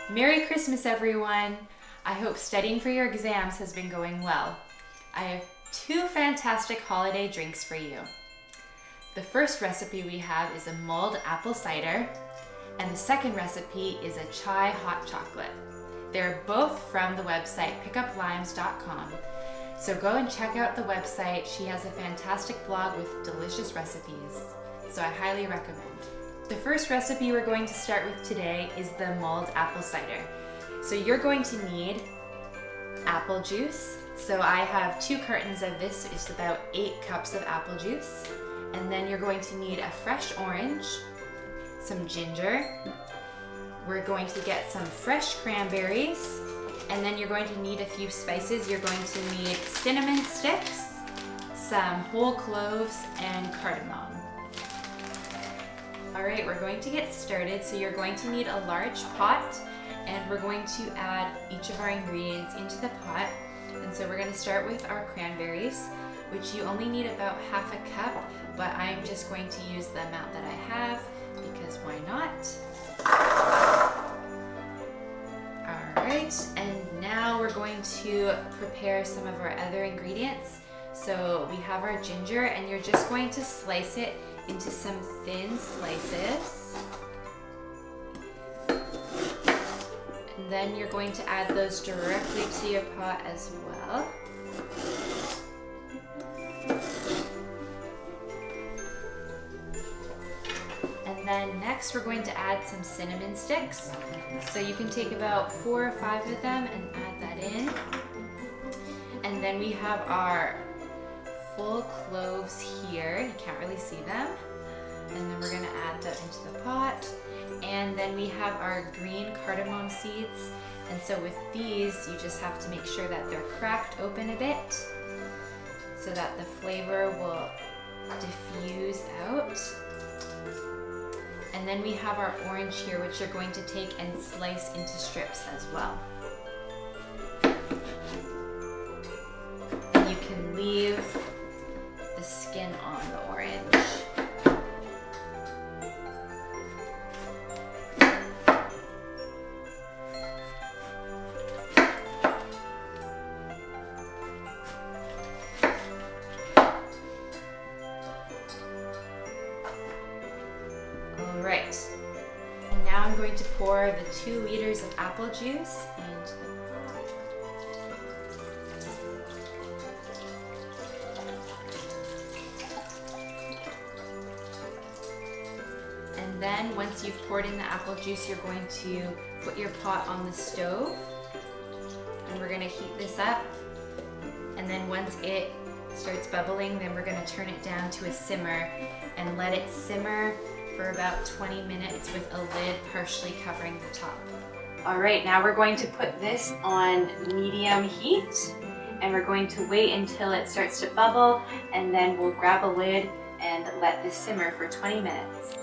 Merry Christmas, everyone! I hope studying for your exams has been going well. I have two fantastic holiday drinks for you. The first recipe we have is a mulled apple cider, and the second recipe is a chai hot chocolate. They're both from the website pickuplimes.com. So go and check out the website. She has a fantastic blog with delicious recipes, so I highly recommend. The first recipe we're going to start with today is the mulled apple cider. So you're going to need apple juice. So I have 2 cartons of this, it's about 8 cups of apple juice. And then you're going to need a fresh orange, some ginger. We're going to get some fresh cranberries, and then you're going to need a few spices. You're going to need cinnamon sticks, some whole cloves, and cardamom. All right, we're going to get started. So you're going to need a large pot, and we're going to add each of our ingredients into the pot. And so we're going to start with our cranberries, which you only need about half a cup, but I'm just going to use the amount that I have because why not? All right, and now we're going to prepare some of our other ingredients. So we have our ginger, and you're just going to slice it into some thin slices. And then you're going to add those directly to your pot as well. And then next we're going to add some cinnamon sticks. So you can take about 4 or 5 of them and add that in. And then we have our full cloves here. You can't really see them. And then we're gonna add that into the pot. And then we have our green cardamom seeds. And so with these, you just have to make sure that they're cracked open a bit so that the flavor will diffuse out. And then we have our orange here, which you're going to take and slice into strips as well. And you can leave the skin on the orange. Alright, and now I'm going to pour the 2 liters of apple juice into the pot. And then once you've poured in the apple juice, you're going to put your pot on the stove, and we're going to heat this up. And then once it starts bubbling, then we're going to turn it down to a simmer and let it simmer for about 20 minutes with a lid partially covering the top. All right, now we're going to put this on medium heat, and we're going to wait until it starts to bubble, and then we'll grab a lid and let this simmer for 20 minutes.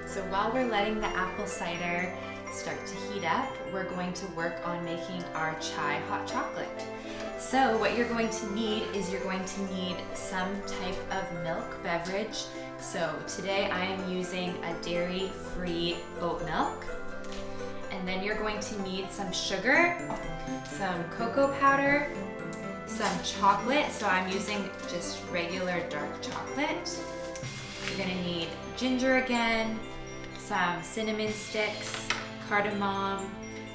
So while we're letting the apple cider start to heat up, we're going to work on making our chai hot chocolate. So what you're going to need is you're going to need some type of milk beverage. So today I am using a dairy-free oat milk. And then you're going to need some sugar, some cocoa powder, some chocolate. So I'm using just regular dark chocolate. You're gonna need ginger again, some cinnamon sticks, cardamom,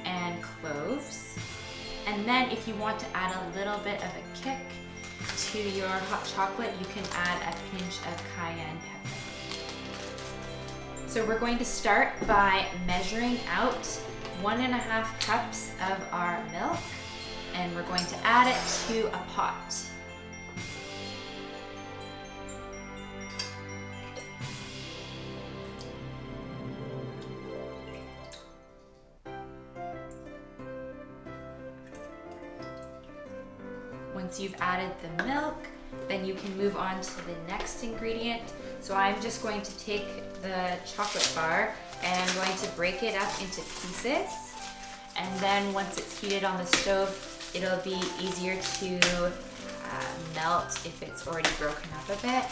and cloves. And then if you want to add a little bit of a kick to your hot chocolate, you can add a pinch of cayenne pepper. So we're going to start by measuring out 1.5 cups of our milk, and we're going to add it to a pot. Once you've added the milk, then you can move on to the next ingredient. So I'm just going to take the chocolate bar and I'm going to break it up into pieces. And then once it's heated on the stove, it'll be easier to melt if it's already broken up a bit.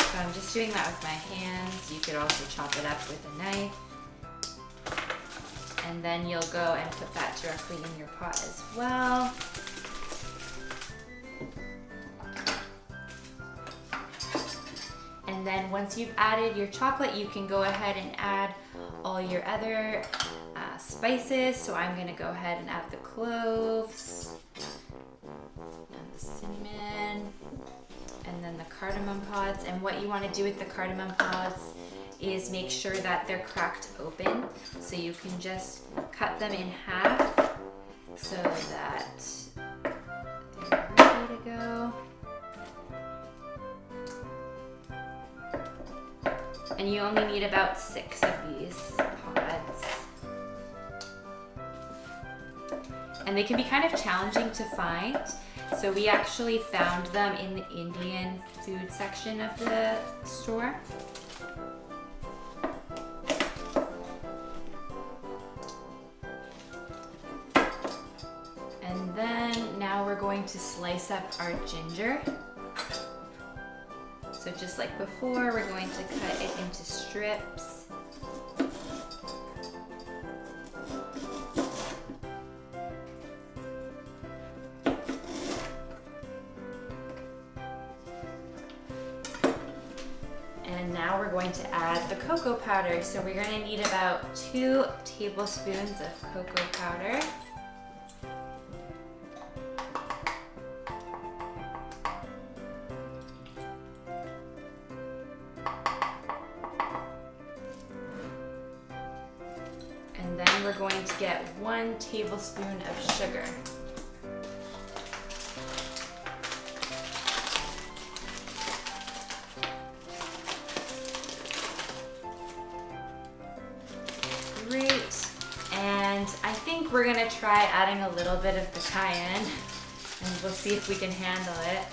So I'm just doing that with my hands. You could also chop it up with a knife. And then you'll go and put that directly in your pot as well. And then once you've added your chocolate, you can go ahead and add all your other spices. So I'm gonna go ahead and add the cloves and the cinnamon and then the cardamom pods. And what you wanna do with the cardamom pods is make sure that they're cracked open. So you can just cut them in half so that they're ready to go. And you only need about 6 of these pods. And they can be kind of challenging to find. So we actually found them in the Indian food section of the store. And then now we're going to slice up our ginger. So just like before, we're going to cut it into strips. And now we're going to add the cocoa powder. So we're going to need about 2 tablespoons of cocoa powder. And then we're going to get 1 tablespoon of sugar. Great. And I think we're gonna try adding a little bit of the cayenne, and we'll see if we can handle it.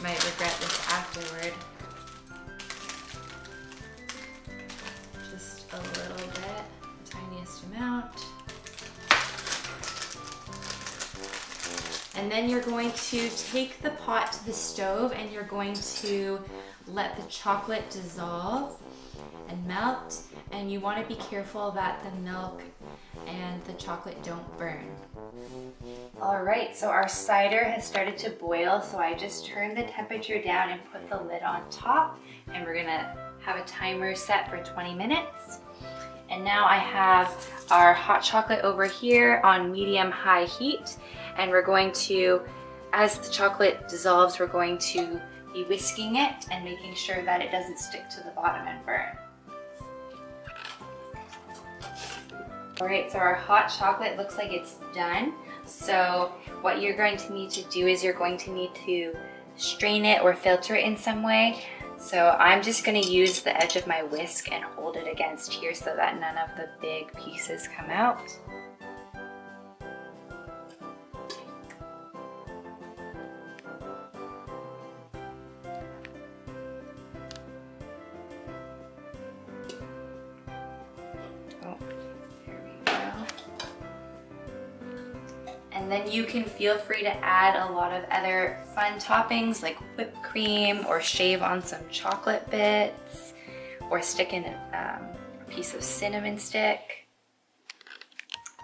Might regret this afterward. Just a little bit, tiniest amount. And then you're going to take the pot to the stove and you're going to let the chocolate dissolve and melt. And you want to be careful that the milk and the chocolate don't burn. All right, so our cider has started to boil. So I just turned the temperature down and put the lid on top, and we're gonna have a timer set for 20 minutes. And now I have our hot chocolate over here on medium-high heat. And we're going to, as the chocolate dissolves, we're going to be whisking it and making sure that it doesn't stick to the bottom and burn. All right, so our hot chocolate looks like it's done. So what you're going to need to do is you're going to need to strain it or filter it in some way. So I'm just gonna use the edge of my whisk and hold it against here so that none of the big pieces come out. And then you can feel free to add a lot of other fun toppings like whipped cream, or shave on some chocolate bits, or stick in a piece of cinnamon stick.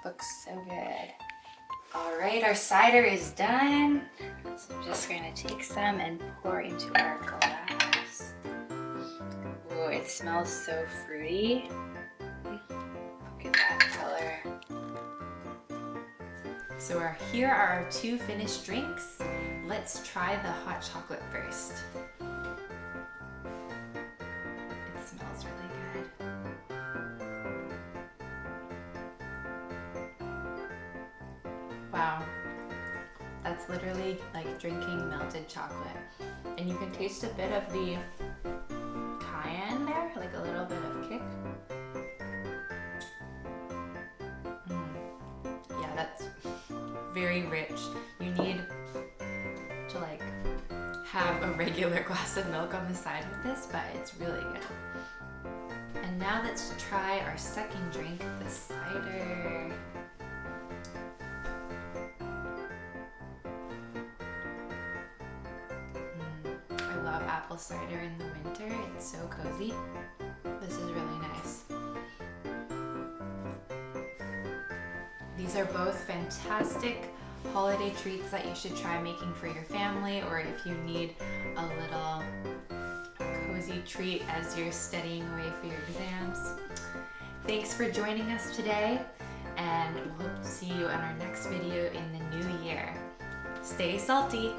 Looks so good. All right, our cider is done. So I'm just gonna take some and pour into our glass. Ooh, it smells so fruity. Look at that color. So here are our 2 finished drinks. Let's try the hot chocolate first. It smells really good. Wow, that's literally like drinking melted chocolate. And you can taste a bit of the cayenne there, like a little bit of kick. Yeah, that's very rich. You need to like have a regular glass of milk on the side with this, but it's really good. And now let's try our second drink, the cider. I love apple cider in the winter. It's so cozy. This is really nice. These are both fantastic holiday treats that you should try making for your family, or if you need a little cozy treat as you're studying away for your exams. Thanks for joining us today, and we'll hope to see you in our next video in the new year. Stay salty!